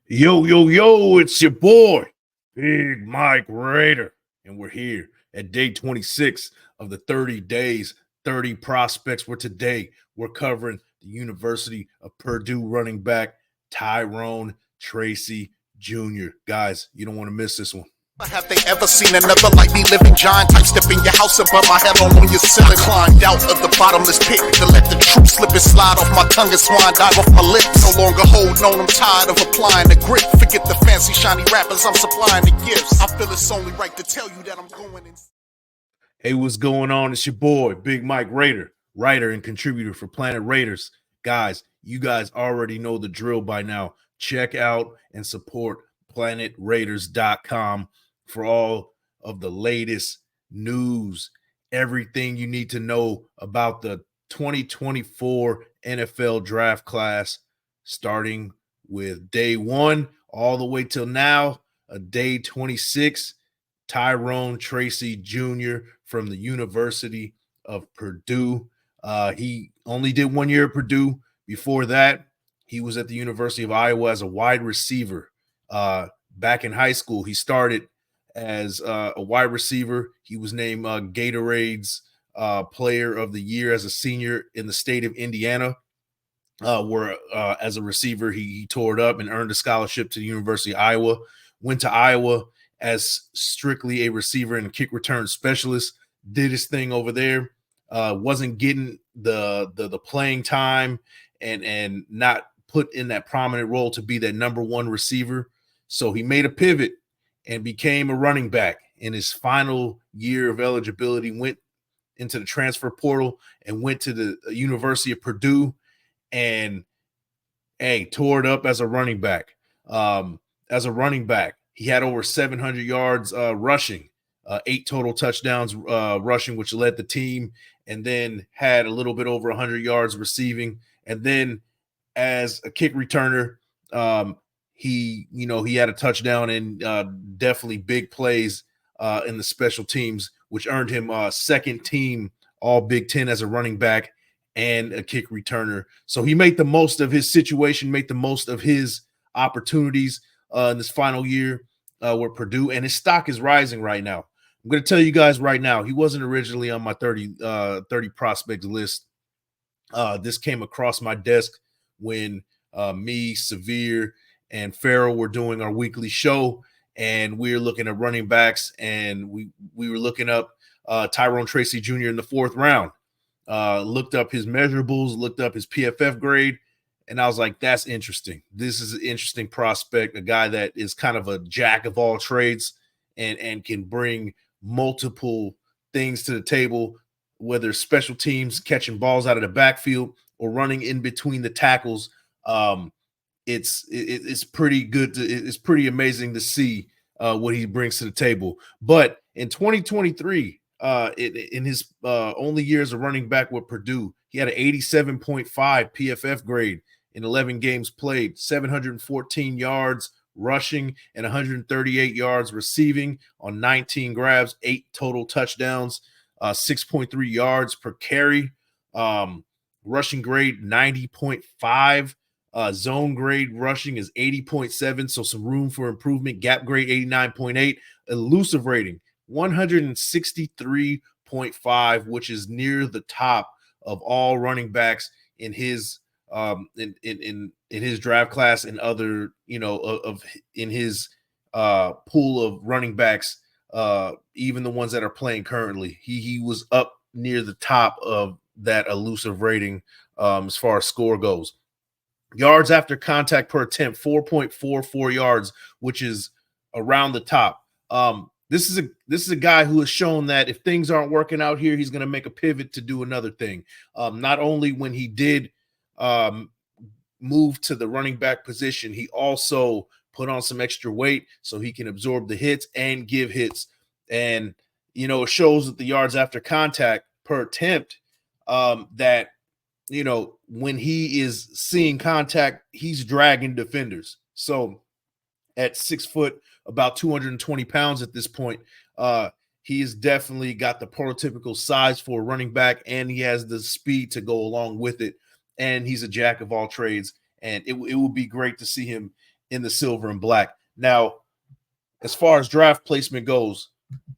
Yo, yo, yo, it's your boy, Big Mike Raider. And we're here at day 26 of the 30 days, 30 prospects. Where today we're covering the University of Purdue running back Tyrone Tracy Jr. Guys, you don't want to miss this one. Have they ever seen another like me? Living giant type, step in your house above my head on your ceiling. Climbed out of the bottomless pit to let the truth slip and slide off my tongue and swine dive off my lips. No longer holding on, I'm tired of applying the grip. Forget the fancy shiny rappers, I'm supplying the gifts. I feel it's only right to tell you that I'm going in. Hey, what's going on? It's your boy, Big Mike Raider, writer and contributor for Planet Raiders. Guys, you guys already know the drill by now. Check out and support planetraiders.com for all of the latest news, everything you need to know about the 2024 NFL draft class, starting with day one all the way till now, day 26. Tyrone Tracy Jr. from the University of Purdue. He only did 1 year at Purdue. Before that, he was at the University of Iowa as a wide receiver. Back in high school, he started as a wide receiver. He was named Gatorade's Player of the Year as a senior in the state of Indiana, where as a receiver, he tore it up and earned a scholarship to the University of Iowa. Went to Iowa as strictly a receiver and a kick return specialist, did his thing over there, wasn't getting the playing time and not put in that prominent role to be that number one receiver. So he made a pivot and became a running back. In his final year of eligibility, went into the transfer portal and went to the University of Purdue and tore it up as a running back. He had over 700 yards rushing, 8 total touchdowns rushing, which led the team, and then had a little bit over 100 yards receiving. And then as a kick returner, he had a touchdown and definitely big plays in the special teams, which earned him second team all Big Ten as a running back and a kick returner. So he made the most of his situation, made the most of his opportunities in this final year with Purdue, and his stock is rising right now. I'm going to tell you guys right now, he wasn't originally on my 30 prospects list. This came across my desk when me, Severe, and Farrell were doing our weekly show, and we were looking at running backs, and we were looking up Tyrone Tracy Jr. in the 4th round. Looked up his measurables, looked up his PFF grade, and I was like, that's interesting. This is an interesting prospect, a guy that is kind of a jack of all trades and can bring multiple things to the table, whether special teams, catching balls out of the backfield, or running in between the tackles. It's pretty good. It's pretty amazing to see what he brings to the table. But in 2023, in his only year as a running back with Purdue, he had an 87.5 PFF grade in 11 games played, 714 yards rushing and 138 yards receiving on 19 grabs, 8 total touchdowns, 6.3 yards per carry, rushing grade 90.5. Zone grade rushing is 80.7, so some room for improvement. Gap grade 89.8. Elusive rating 163.5, which is near the top of all running backs in his in his draft class and other in his pool of running backs, even the ones that are playing currently. He was up near the top of that elusive rating as far as score goes. Yards after contact per attempt, 4.44 yards, which is around the top. This is a guy who has shown that if things aren't working out here, he's going to make a pivot to do another thing. Not only when he did move to the running back position, he also put on some extra weight so he can absorb the hits and give hits. And, it shows that the yards after contact per attempt that, when he is seeing contact, he's dragging defenders. So at 6 foot, about 220 pounds at this point, he has definitely got the prototypical size for a running back, and he has the speed to go along with it. And he's a jack of all trades. And it would be great to see him in the silver and black. Now, as far as draft placement goes,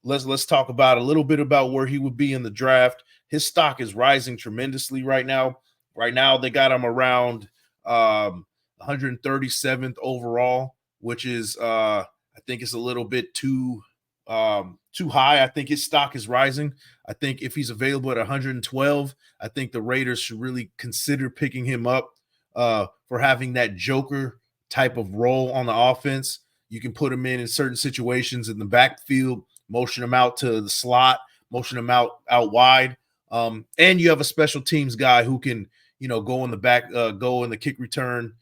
let's talk about a little bit about where he would be in the draft. His stock is rising tremendously right now. Right now, they got him around 137th overall, which is I think it's a little bit too high. I think his stock is rising. I think if he's available at 112, I think the Raiders should really consider picking him up for having that Joker type of role on the offense. You can put him in certain situations in the backfield, motion him out to the slot, motion him out wide. And you have a special teams guy who can, go in the back, go in the kick return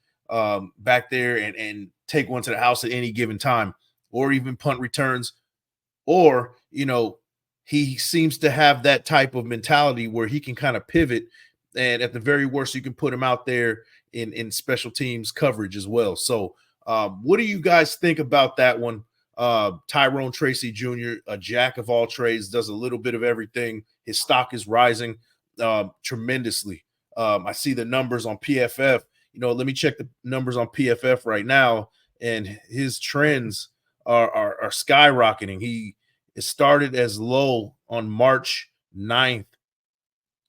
back there and take one to the house at any given time, or even punt returns. Or, he seems to have that type of mentality where he can kind of pivot. And at the very worst, you can put him out there in special teams coverage as well. So what do you guys think about that one? Tyrone Tracy Jr., a jack of all trades, does a little bit of everything. His stock is rising tremendously. I see the numbers on PFF. Let me check the numbers on PFF right now, and his trends are skyrocketing. He started as low on March 9th.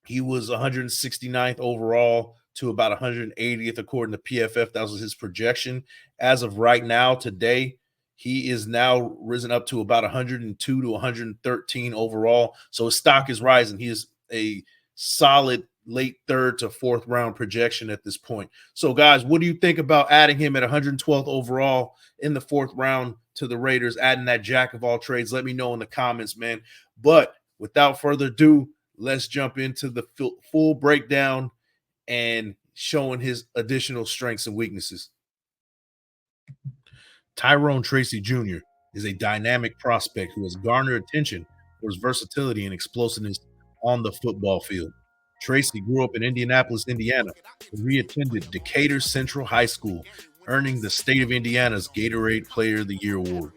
He was 169th overall to about 180th according to PFF. That was his projection. As of right now, today, he is now risen up to about 102 to 113 overall. So his stock is rising. He is a solid late third to fourth round projection at this point. So, guys, what do you think about adding him at 112th overall in the fourth round to the Raiders, adding that jack of all trades? Let me know in the comments, man. But without further ado, let's jump into the full breakdown and showing his additional strengths and weaknesses. Tyrone Tracy Jr. is a dynamic prospect who has garnered attention for his versatility and explosiveness on the football field. Tracy grew up in Indianapolis, Indiana, where he attended Decatur Central High School, earning the state of Indiana's Gatorade Player of the Year award.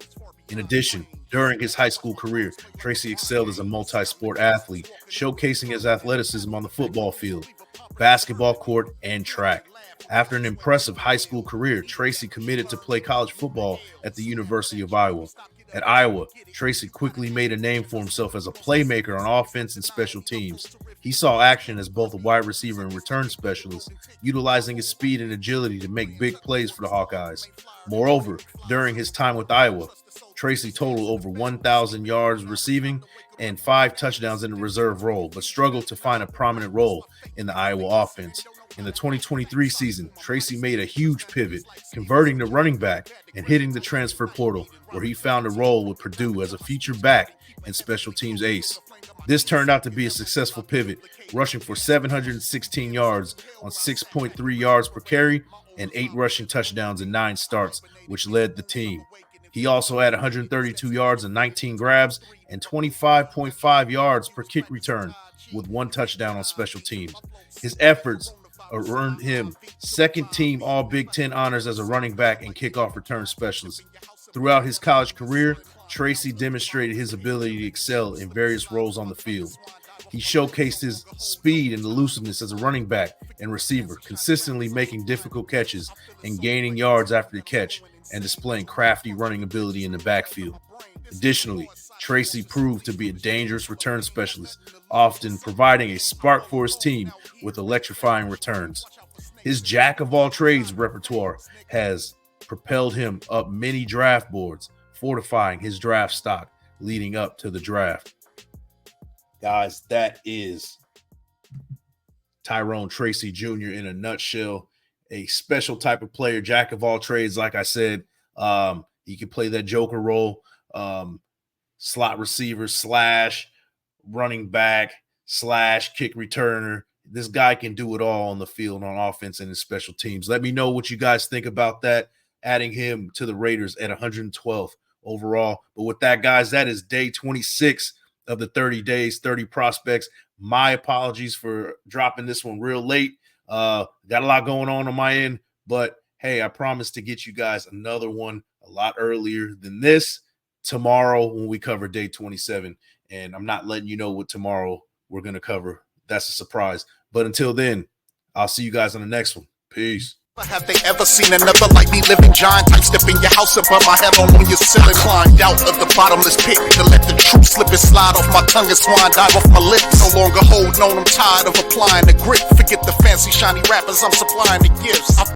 In addition, during his high school career, Tracy excelled as a multi-sport athlete, showcasing his athleticism on the football field, basketball court, and track. After an impressive high school career, Tracy committed to play college football at the University of Iowa. At Iowa, Tracy quickly made a name for himself as a playmaker on offense and special teams. He saw action as both a wide receiver and return specialist, utilizing his speed and agility to make big plays for the Hawkeyes. Moreover, during his time with Iowa, Tracy totaled over 1,000 yards receiving and 5 touchdowns in the reserve role, but struggled to find a prominent role in the Iowa offense. In the 2023 season, Tracy made a huge pivot, converting to running back and hitting the transfer portal, where he found a role with Purdue as a featured back and special teams ace. This turned out to be a successful pivot, rushing for 716 yards on 6.3 yards per carry and 8 rushing touchdowns in 9 starts, which led the team. He also had 132 yards and 19 grabs and 25.5 yards per kick return with 1 touchdown on special teams. His efforts earned him second-team All-Big Ten honors as a running back and kickoff return specialist. Throughout his college career, Tracy demonstrated his ability to excel in various roles on the field. He showcased his speed and elusiveness as a running back and receiver, consistently making difficult catches and gaining yards after the catch, and displaying crafty running ability in the backfield. Additionally, Tracy proved to be a dangerous return specialist, often providing a spark for his team with electrifying returns. His jack-of-all-trades repertoire has propelled him up many draft boards, fortifying his draft stock leading up to the draft. Guys, that is Tyrone Tracy Jr. in a nutshell. A special type of player, jack of all trades. Like I said, he can play that Joker role, slot receiver / running back / kick returner. This guy can do it all on the field on offense and in special teams. Let me know what you guys think about that, adding him to the Raiders at 112th overall. But with that, guys, that is day 26 of the 30 days, 30 prospects. My apologies for dropping this one real late. Got a lot going on my end, but hey, I promise to get you guys another one a lot earlier than this tomorrow when we cover day 27. And I'm not letting you know what tomorrow we're going to cover. That's a surprise. But until then, I'll see you guys on the next one. Peace. Have they ever seen another like me, living giant type, step in your house above my head on your ceiling? Climbed out of the bottomless pit to let the truth slip and slide off my tongue and swine dive off my lips. No longer holding on, I'm tired of applying the grip. Forget the fancy shiny rappers, I'm supplying the gifts.